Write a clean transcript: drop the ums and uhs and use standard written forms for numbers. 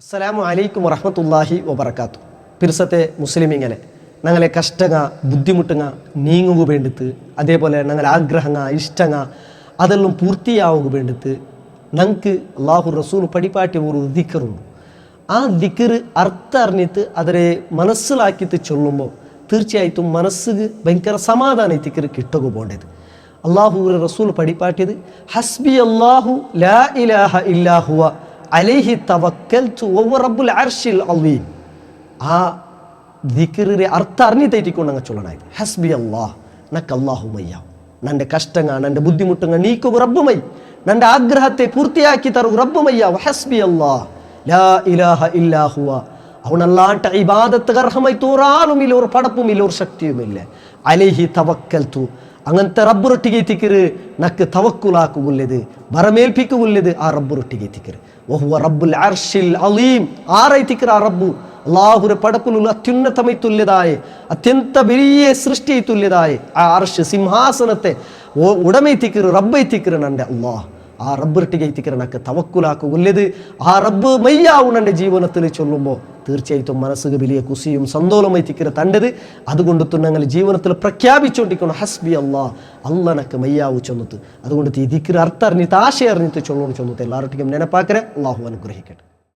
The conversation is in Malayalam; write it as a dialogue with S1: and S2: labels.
S1: അസ്സലാമു അലൈക്കും വറഹ്മത്തുള്ളാഹി വബറകാത്തു. പിർസത്തെ മുസ്ലിമിങ്ങനെ ഞങ്ങളെ കഷ്ടങ്ങ ബുദ്ധിമുട്ടുങ്ങ നീങ്ങുക വേണ്ടിത്ത്, അതേപോലെ ഞങ്ങളെ ആഗ്രഹങ്ങ ഇഷ്ടങ്ങ അതെല്ലാം പൂർത്തിയാവുക വേണ്ടിത്ത് ഞങ്ങൾക്ക് അള്ളാഹു റസൂൽ പടിപ്പാട്ടിയ ഒരു ദിക്കറുണ്ട്. ആ ദിക്കർ അർത്ഥം അറിഞ്ഞിട്ട് അതിനെ മനസ്സിലാക്കിയിട്ട് ചൊല്ലുമ്പോൾ തീർച്ചയായിട്ടും മനസ്സിന് ഭയങ്കര സമാധാനം ദിക്കർ കിട്ടുക പോകേണ്ടത്. അള്ളാഹു റസൂൽ പടിപ്പാട്ടിയത് ഹസ്ബി അല്ലാഹു ലാ ഇലാഹ ഇല്ലാ ഹുവ അലൈഹി തവക്കൽതു വഹുവ റബ്ബുൽ അർശിൽ അളീം. ആ ദിക്റിന്റെ അർത്ഥം അറിഞ്ഞിട്ടേറ്റിക്കൊണ്ട് അങ്ങ് ചൊല്ലണായത്. ഹസ്ബി അല്ലാഹ് നക്ക് അല്ലാഹു മയ്യ, നൻ്റെ കഷ്ടങ്ങ നൻ്റെ ബുദ്ധിമുട്ടുങ്ങ നീക്കുക റബ്ബുമൈ, നൻ്റെ ആഗ്രഹത്തെ പൂർത്തിയാക്കി തരുക റബ്ബുമയ്യ. ഹസ്ബി അല്ലാഹ് ലാ ഇലാഹ ഇല്ലാ ഹുവ, അവനല്ലാണ്ട് ഇബാദത്ത് അർഹമായി തോറാനുമില്ല, ഒരു പടപ്പുമില്ല, ഒരു ശക്തിയുമില്ല. അലൈഹി തവക്കൽതു, അങ്ങനത്തെ റബ്ബുറൊട്ടിಗೆ ತಿಕ್ಕರು ನಕ್ಕೆ ತವಕ್ಕುಲಾಕುಗುಲ್ಲದು ಬರಮೇಲ್ಪಿಕ್ಕುಗುಲ್ಲದು ಆ ರಬ್ಬುರೊಟ್ಟಿಗೆ ತಿಕ್ಕರು. ವಹುವ ರಬ್ಬುಲ್ ಅರ್ಶಿಲ್ ಅಲೀಂ, ಆರೈ ತಿಕ್ಕರು ಆ ರಬ್ಬು ಅಲ್ಲಾಹುರ ಪಡಪುಲು ಅತ್ಯುನ್ನತಮೈ ತುಲ್ಯದಾಯೆ, ಅತ್ಯಂತ ಬೆರಿಯ ಸೃಷ್ಟಿ ತುಲ್ಯದಾಯೆ. ಆ ಅರ್ಶ್ ಸಿಂಹಾಸನತೆ ಉಡಮೈ ತಿಕ್ಕರು ರಬ್ಬೈ ತಿಕ್ಕರು ನಂಡೆ ಅಲ್ಲಾಹ್. ആ റബ്ബൊട്ടിಗೆ തിക്കറ് നക്ക് തവക്കുലാക്കുള്ളത്. ആ റബ്ബ് മയ്യാവും എൻ്റെ ജീവിതത്തിൽ ചൊല്ലുമ്പോൾ തീർച്ചയായിട്ടും മനസ്സിന് വലിയ കുസിയും സന്തോഷമായി തിക്കറ് തണ്ടത്. അതുകൊണ്ട് ഞങ്ങൾ ജീവിതത്തിൽ പ്രഖ്യാപിച്ചുകൊണ്ടിരിക്കണം ഹസ്ബി അല്ലാഹ്, അല്ല നക്ക് മയ്യാവു ചൊന്നത്. അതുകൊണ്ട് ഈ ദിക്ർ അർത്ഥം അറിഞ്ഞിട്ട് ആശയം അറിഞ്ഞിട്ട് ചൊല്ലണം ചൊന്നത് എല്ലാവരുടെയും നെനപ്പാക്കരെ. അള്ളാഹു അനുഗ്രഹിക്കട്ടെ.